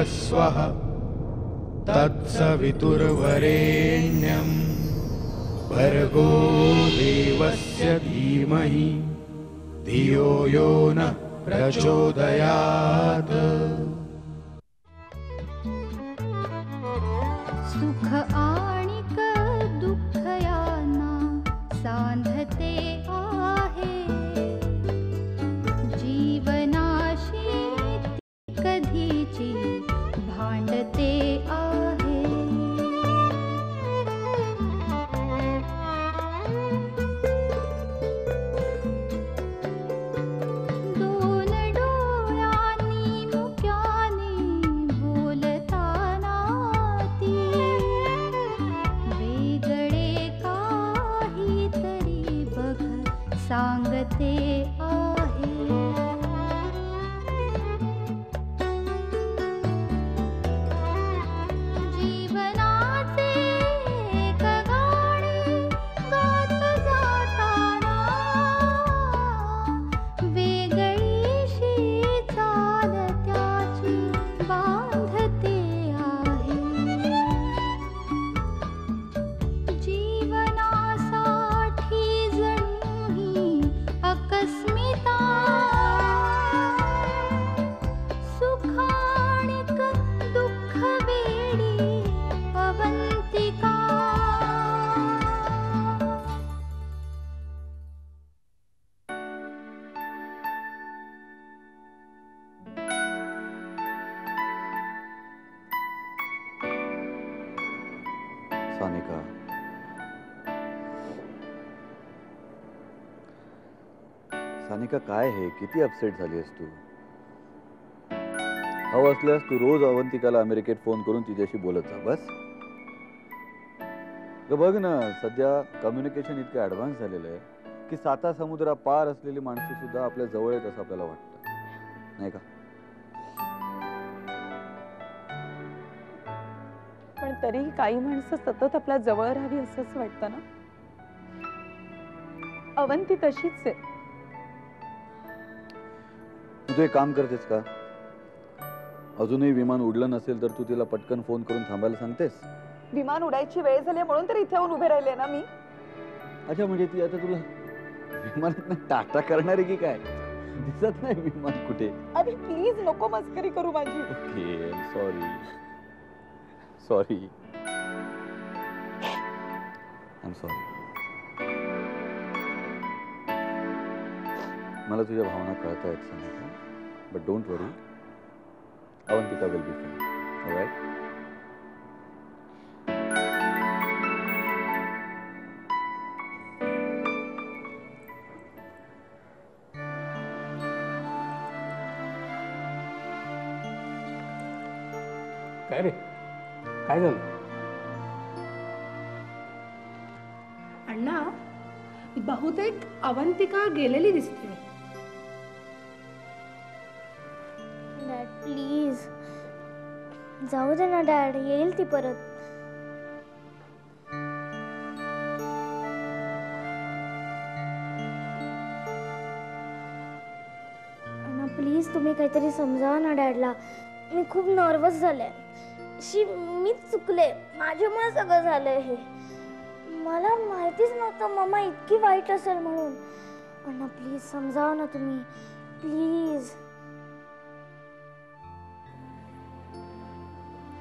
स्वः तत्सवितुर्वरेण्यं भर्गो देवस्य धीमहि धियो यो नः प्रचोदयात्। सुख आणिक दुःख यांना सांधते आहे, जीवनाशी कधीची भांडते आहे। दोन डोळ्यांनी मुक्याने बोलताना ती वेगळे काहीतरी बघ सांगते आहे। जीवनाचे एक गाणे गात जाताना वेगळीशी चाल त्याची बांधते आहे। जीवनासाठी जणू ही अकस्मिता, सुखाणिक दुःख वेडी अवंतिका। सानिका, सानिका काय हे? किती अपसेट झालीस तू? हवं असल्यास तू रोज अवंतिकाला अमेरिकेत फोन करून तिच्याशी बोलत जा बस। बघ ना, सध्या कम्युनिकेशन इतकं ऍडव्हान्स झालेलं आहे की 7 समुद्रा पार असलेली माणसं सुद्धा आपल्या जवळ आहेत असं आपल्याला वाटतं, नाही का? पण तरीही काही माणसं सतत आपल्या जवळ राहावी असंच वाटतं ना। अवंती तशीच आहे। तू एक काम करतेस का? अजूनही विमान उडलं नसेल तर तू तिला पटकन फोन करून थांबायला सांगतेस? विमान उडायची वेळ झाली म्हणून तर इथे येऊन उभे राहिले ना मी। अच्छा, म्हणजे ती आता तुला विमानात टाटा करणार आहे की काय? दिसत नाही विमान कुठे? अरे प्लीज नको मस्करी करू माझी। Okay, sorry sorry, I am sorry. मला तुझ्या भावना कळतायत Sanika, but don't worry, Avantika will be fine, alright? काय रे, काय झालं? अण्णा, बहुतेक अवंतिका गेलेली दिसते। डॅड प्लीज जाऊ दे ना डॅड, येईल ती परत। अण्णा प्लीज तुम्ही काहीतरी समजावा ना डॅडला, मी खूप नर्वस झाले। मीच चुकले, माझ्यामुळे सगळं झालंय हे। मला माहितीच नव्हतं मम्मा इतकी वाईट असेल म्हणून। अण्णा प्लीज समजावा ना तुम्ही, प्लीज।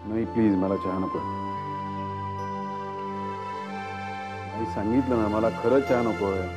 नाही प्लीज, मला चहा नको। मी सांगितलं ना, मला खरंच चहा नको आहे।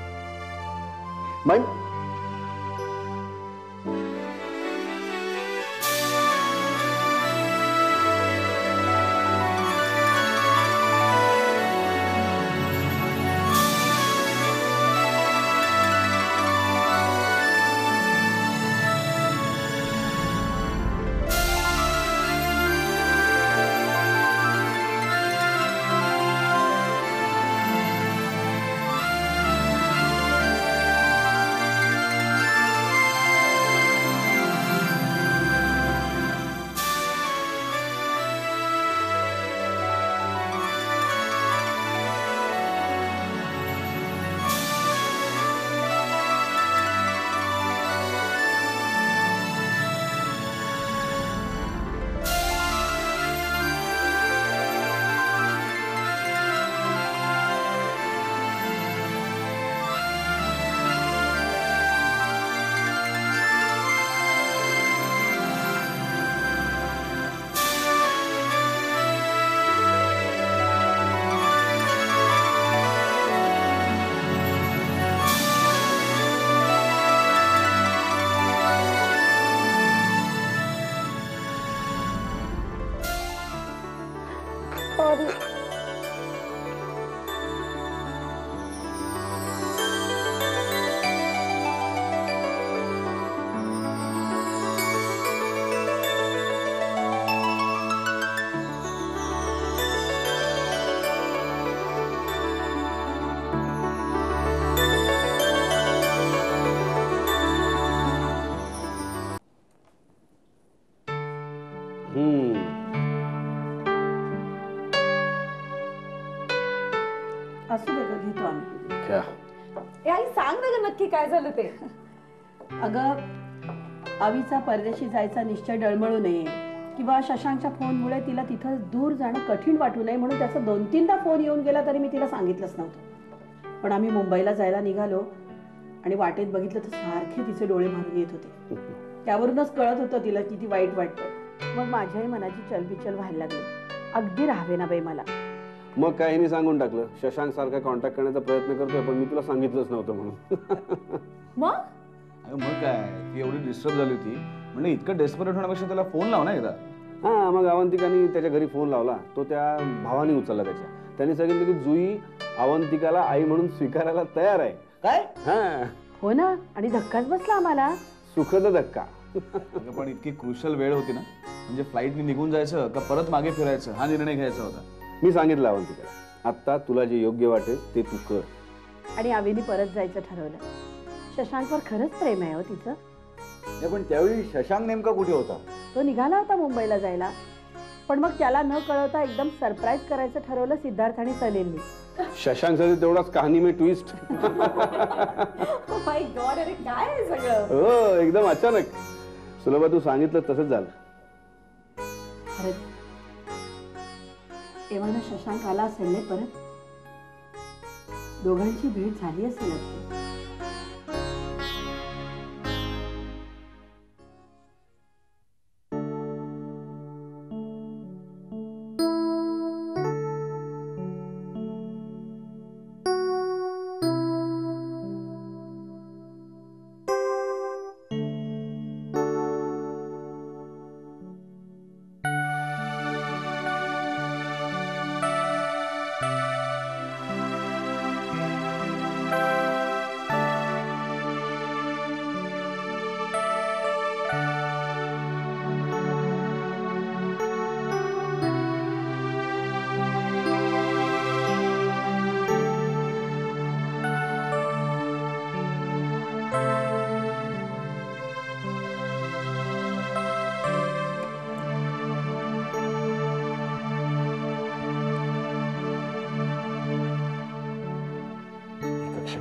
असू दे ग, घेतो आम्ही. क्या ए आई, सांग ना ग नक्की काय झालं ते. अगं, आवीचा परदेशी जायचा निश्चय डळमळू नये किंवा शशांकच्या फोनमुळे तिला तिथं दूर जाणं कठीण वाटू नये म्हणून त्याचा 2-3दा फोन येऊन गेला तरी मी तिला सांगितलंच नव्हतं. पण आम्ही मुंबईला जायला निघालो आणि वाटेत बघितलं तर सारखे तिचे डोळे भरून येत होते. त्यावरूनच कळत होतं तिला किती वाईट वाटतं. मग माझ्याही मनाची चलबिचल व्हायला लागली. अगदी राहावे ना बाई मला. मग काही नाही सांगून टाकलं, शशांक सारखा कॉन्टॅक्ट करण्याचा प्रयत्न करतोय पण मी तुला सांगितलंच नव्हतं म्हणून. मग मग काय, ती एवढी डिस्टर्ब झाली होती म्हणजे इतकं डेस्परेट होण्यापेक्षा त्याला फोन लाव ना एकदा. हा, मग अवंतिकाने त्याच्या घरी फोन लावला. तो त्या भावाने उचलला त्याच्या. त्यांनी सांगितलं की जुई अवंतिकाला आई म्हणून स्वीकारायला तयार आहे. काय? हा, हो ना, आणि धक्काच बसला आम्हाला. सुखद धक्का. अगं, पण इतकी क्रुशल वेळ होती ना, म्हणजे फ्लाईटने निघून जायचं का परत मागे फिरायचं हा निर्णय घ्यायचा होता. मी सांगितलं अवंतिकाला, आता तुला जे योग्य वाटेल ते तू कर. आणि आवीने परत जायचं ठरवलं. शशांकवर खरंच प्रेम आहे हो तिचं. पण त्यावेळी शशांक नेमका कुठे होता? तो निघाला होता मुंबईला जायला, पण मग त्याला न कळवता एकदम सरप्राईज करायचं ठरवलं सिद्धार्थ आणि सलीलनी. शशांक साठी तेवढाच कहाणी में ट्विस्ट. माय गॉड, अरे काय आहे सगळं. हो, एकदम अचानक. सुलभा, तू सांगितलं तसंच झालं. खरंच एव्हाना शशांक आला असेल नाही परत. दोघांची भेट झाली असेल अगदी.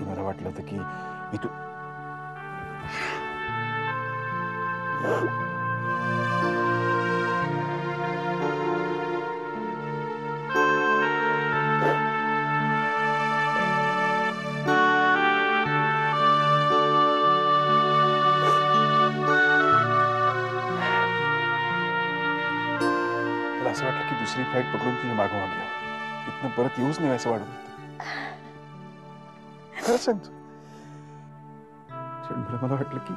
मला वाटलं होतं की मी तू असं वाटलं की दुसरी फ्लाईट पकडून तुझ्या मागोमाग घ्यावं. इथनं परत येऊच नाही असं वाटत होतं. खरं सांगतो, मला वाटलं की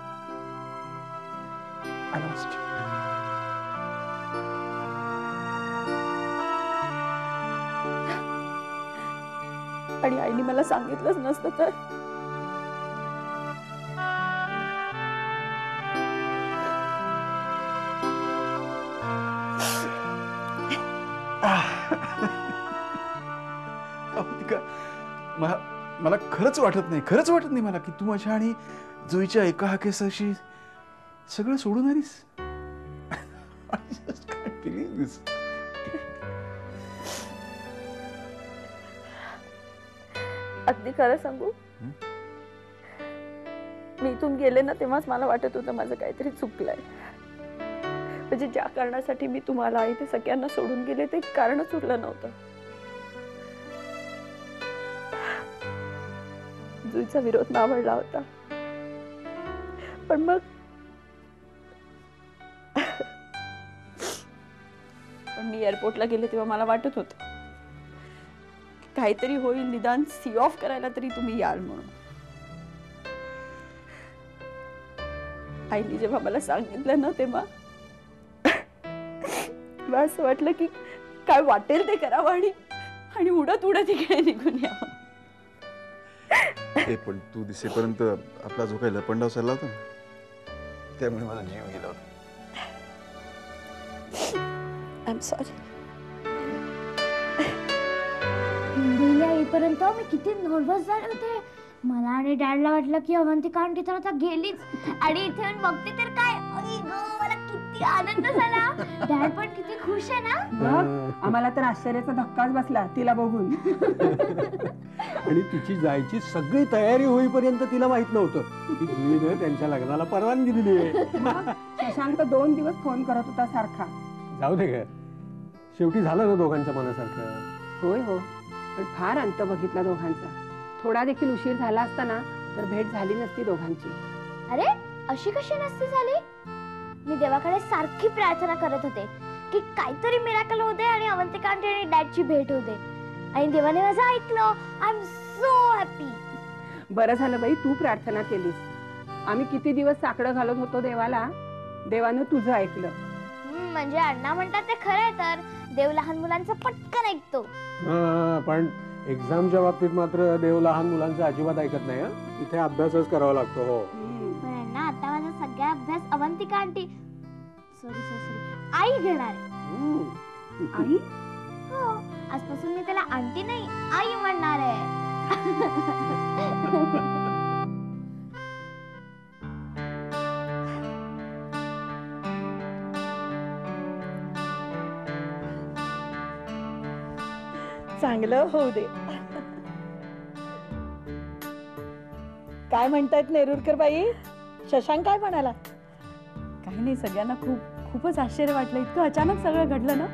आणि आईने मला सांगितलंच नसतं तर. मला खरंच वाटत नाही मला की तू माझ्या आणि जुईच्या एका हाकेसाशी सगळं सोडून आलीस. अगदी खरं सांगू, मी इथून गेले ना तेव्हाच मला वाटत होतं माझं काहीतरी चुकलंय. म्हणजे ज्या कारणासाठी मी तुम्हाला आई ते सगळ्यांना सोडून गेले ते कारणच उरलं नव्हतं. जुईचा विरोध नावडला होता, पण मग मी एअरपोर्टला गेले तेव्हा मला वाटत होतं काहीतरी होईल, निदान सी ऑफ करायला तरी तुम्ही याल म्हणून. आईने जेव्हा मला सांगितलं ना तेव्हा मला असं वाटलं की काय वाटेल ते करावं आणि उडत उडत इकडे निघून यावं. पण तू दिसेपर्यंत आपला जो काही लपंडाव चालला होता त्यामुळे माझा जीव गेला होता. I am sorry. मुंबईला येईपर्यंत मी किती नर्वस झाले होते. मला आणि डॅडला वाटलं की अवंतिका आंटी तर आता गेलीच आणि इथे येऊन बघते तर काय, आई गं, मला किती किती आनंद झाला. डॅड पण किती खुश आहे ना. बघ, आम्हाला तर आश्चर्याचा धक्काच बसला तिला बघून. आणि तिची जायची सगळी तयारी होईपर्यंत तिला माहित नव्हतं की जुईने त्यांच्या लग्नाला परवानगी दिली आहे. शशांक तर 2 दिवस फोन करत होता सारखा. जाऊ दे ग, शेवटी झालं ना दोघांच्या मनासारखं. होय हो, पण फार अंत बघितला दोघांचा. थोडा देखील उशीर झाला असता ना तर भेट झाली नसती दोघांची. अरे अशी कशी नसती झाली. मी देवाकडे सारखी प्रार्थना करत होते की काहीतरी मिराकल होऊ दे आणि अवंतिका आंटी आणि डॅडची भेट होऊ दे. आणि देवाने माझं ऐकलं. I am so happy. बरं झालं बाई तू प्रार्थना केलीस. आम्ही किती दिवस साकडं घालत होतो देवाला, देवानं तुझं ऐकलं. म्हणजे अण्णा म्हणतात ते खरं आहे तर देव लहान मुलांचं पटकन ऐकतो. पण एक्झामच्या बाबतीत मात्र देव लहान मुलांचं अजिबात ऐकत नाही. तिथे अभ्यासच करावा लागतो. हो, पण अण्णा आता माझा सगळा अभ्यास अवंतिका आंटी सॉरी आई घेणार आहे. आई? हो, आजपासून मी त्याला आंटी नाही आई म्हणणार आहे. चांगलं होऊ दे. काय म्हणतायत नेरुरकर बाई? शशांक काय म्हणाला? काही नाही, सगळ्यांना खूपच आश्चर्य वाटलं. इतकं अचानक सगळं घडलं ना.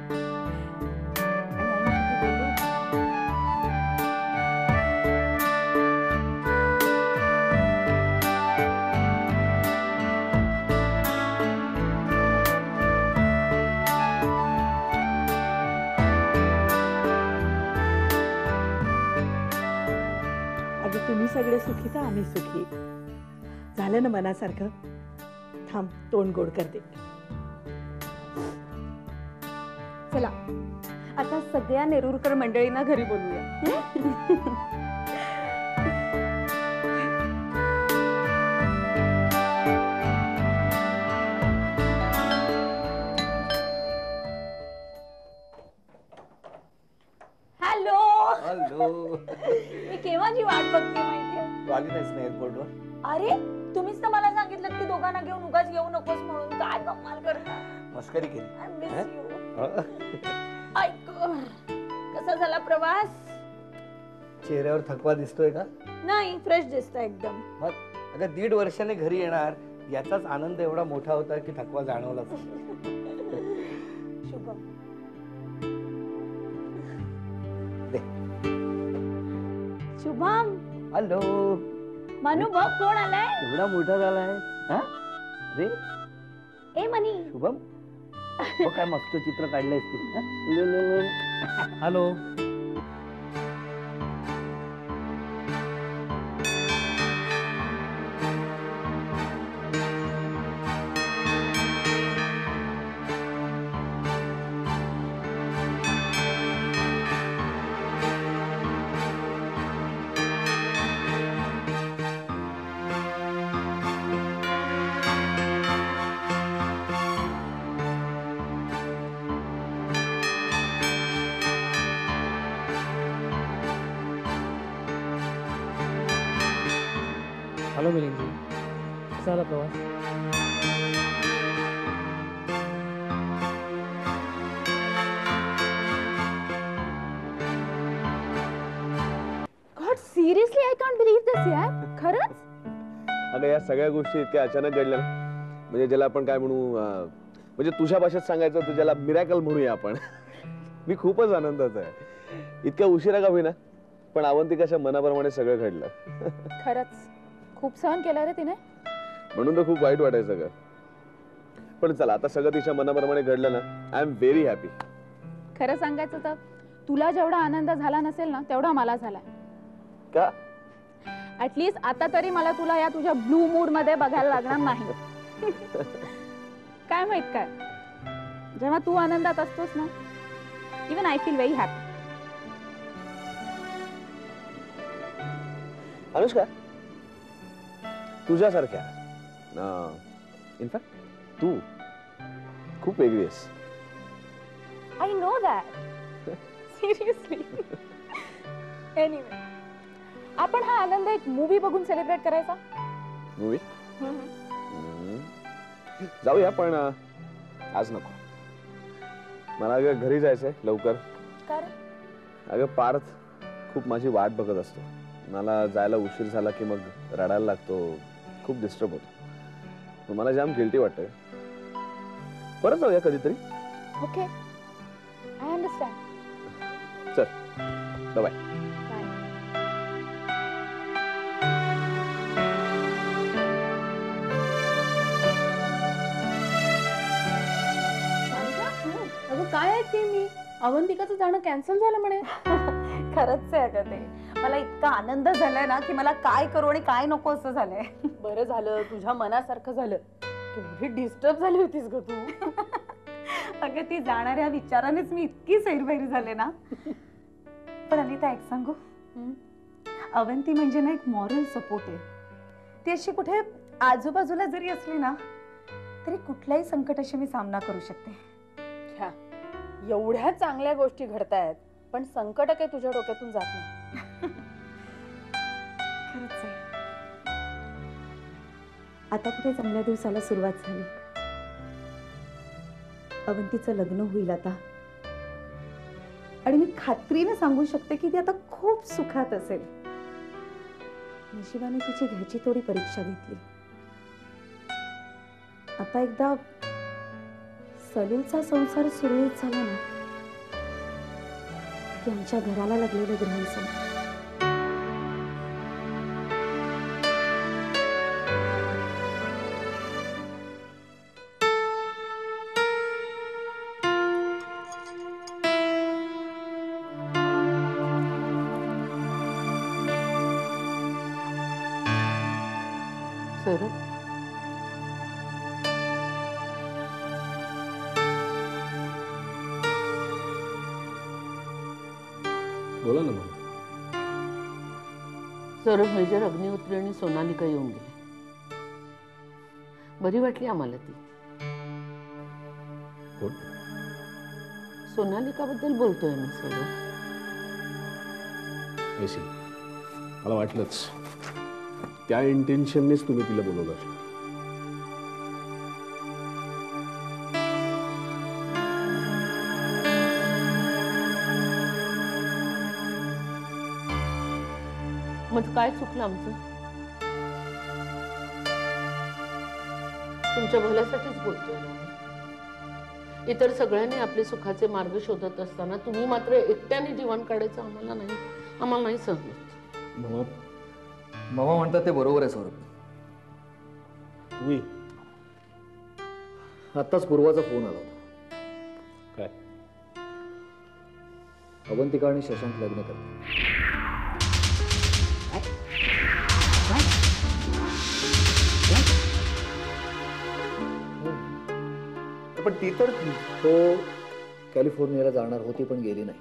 अगं तुम्ही सगळे सुखी तर आम्ही सुखी. झालं ना मनासारखं. थांब तोंड गोड करते. चला आता सगळ्या नेरुरकर मंडळींना घरी बोलूया. हॅलो. हॅलो. मी केव्हाची वाट बघते माहितीये. तू आली नाहीस ना एअरपोर्टवर? अरे तुम्हीच तर मला सांगितलं की दोघांना घेऊन उगाच येऊ नकोस म्हणून. काय कमाल करता. मस्करी केली. I miss you. ऐक, कसा झाला प्रवास? चेहऱ्यावर थकवा दिसतोय का? नाही, फ्रेश दिसतोय एकदम. मग अगं 1.5 वर्षाने घरी येणार याचाच आनंद एवढा मोठा होता की थकवा जाणवलाच. शुभम. शुभम. हॅलो. मनु बघ कोण आलाय. एवढा मोठा झालाय. रे ए मनी. शुभम, हो काय मस्त चित्र काढलंयस तू. हॅलो. हॅलो मिलिंदजी, कसा आला प्रवास? God, seriously I can't believe this यार. खरंच? अगं या सगळ्या गोष्टी इतक्या अचानक घडल्या ना, म्हणजे ज्याला आपण काय म्हणू, म्हणजे तुझ्या भाषेत सांगायचं तर ज्याला मिरॅकल म्हणूया आपण. मी खूपच आनंदात आहे. इतक्या उशिरा का होईना पण अवंतिकाच्या मनाप्रमाणे सगळं घडलं. खरंच खूप सहन केलं रे तिने. म्हणून तर खूप वाईट वाटायचं ग. पण चला आता सगळं तिच्या मनाप्रमाणे घडलं ना. I am very happy. खरं सांगायचं तर तुला जेवढा आनंद झाला नसेल ना तेवढा मला झालाय. का? ऍटलीस्ट आता तरी मला तुला या तुझ्या ब्लू मूड मध्ये बघायला लागणार नाही. काय माहित काय, जेव्हा तू आनंदात असतोस ना, even I feel very happy. Anushka, तुझ्यासारख्या इनफॅक्ट तू खूप वेगळी आहेस. I know that. Seriously. Anyway, आपण हा आनंद एक मूवी बघून सेलिब्रेट करायचा. मूवी जाऊया, पण आज नको. मला अगं घरी जायचंय लवकर. अगं पार्थ खूप माझी वाट बघत असतो. मला जायला उशीर झाला की मग रडायला लागतो, खूप डिस्टर्ब होतो. मला जाम गिल्टी वाटतंय. परत जाऊया कधीतरी. Okay, I understand. चल बाय. अगं काय ऐकते मी, अवंतिकाचं जाणं कॅन्सल झालं म्हणे. खरंच आहे अगं ते. मला इतका आनंद झालाय ना की मला काय करू आणि काय नको असं झालंय. बरं झालं, तुझ्या मनासारखं झालं. केवढी डिस्टर्ब झाली होतीस ग तू. अगं ती जाणाऱ्या विचारानेच मी इतकी सैरभैरी झाले ना. पण अनिता एक सांगू, अवंती म्हणजे ना एक मॉरल सपोर्ट आहे. ती अशी कुठे आजूबाजूला जरी असली ना तरी कुठल्याही संकटाशी मी सामना करू शकते. एवढ्या चांगल्या गोष्टी घडतायत पण संकट काही तुझ्या डोक्यातून जात नाही. खरंच आहे. आता कुठे चांगल्या दिवसाला सुरुवात झाली. अवंतीचं लग्न होईल आता आणि मी खात्रीने सांगू शकते की ती आता खूप सुखात असेल. नशिबाने तिची घ्यायची थोडी परीक्षा घेतली. आता एकदा सलीलचा संसार सुरळीत झाला ना की आमच्या घराला लागलेलं ग्रहण संपलं. सौरभ, बोला ना मग. सौरभ, मेजर अग्निहोत्री आणि सोनालिका येऊन गेले. बरी वाटली आम्हाला ती. कोण? सोनालिका बद्दल बोलतोय मी सौरभ. ऐसी मला वाटलंच त्या इंटेन्शननेच तुम्ही तिला बोलवलं असेल. मग काय चुकलं आमचं? तुमच्या भल्यासाठीच बोलतोय ना. इतर सगळ्यांनी आपले सुखाचे मार्ग शोधत असताना तुम्ही मात्र एकट्याने जीवन काढायचं आम्हाला नाही सहन होत. मामा म्हणतात ते बरोबर आहे सौरभ. तुम्ही आत्ताच पूर्वाचा फोन आला होता. काय? अवंतिका आणि शशांक लग्न करतात. पण ती तर तो कॅलिफोर्नियाला जाणार होती पण गेली नाही.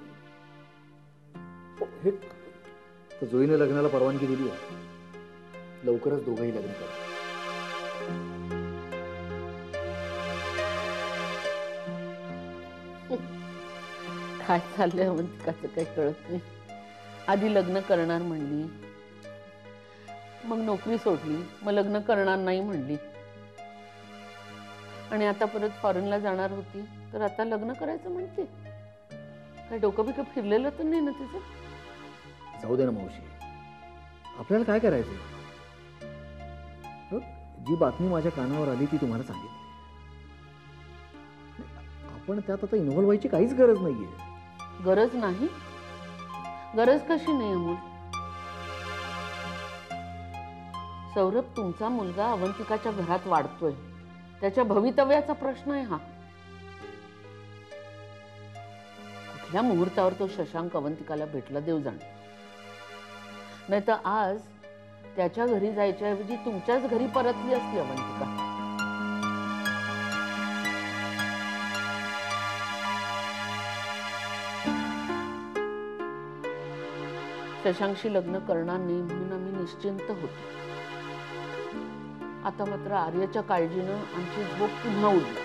हे तर जुईने लग्नाला परवानगी दिली आहे. लवकरच दोघंही लग्न करतात. काय चाललंय अवंतिकाचं काही कळत नाही. आधी लग्न करणार म्हणली, मग नोकरी सोडली, मग लग्न करणार नाही म्हणली आणि आता परत फॉरेनला जाणार होती तर आता लग्न करायचं म्हणते. काय डोकं बिकं फिरलेलं तर नाही ना तिचं? जाऊ दे ना मावशी, आपल्याला काय करायचं? जी बातमी माझ्या कानावर आली ती तुम्हाला सांगितली. आपण त्यात आता इन्व्हॉल्व व्हायची काहीच गरज नाहीये. गरज नाही? गरज कशी नाही अमोल? सौरभ, तुमचा मुलगा अवंतिकाच्या घरात वाढतोय, त्याच्या भवितव्याचा प्रश्न आहे हा. कुठल्या मुहूर्तावर तो शशांक अवंतिकाला भेटला देव जाणे. नाही तर आज त्याच्या घरी जायच्या ऐवजी तुमच्याच घरी परतली असती अवंतिका. शशांकशी लग्न करणार नाही म्हणून आम्ही निश्चिंत होतो. आता मात्र आर्याच्या काळजीनं आमची झोप पुन्हा उडली.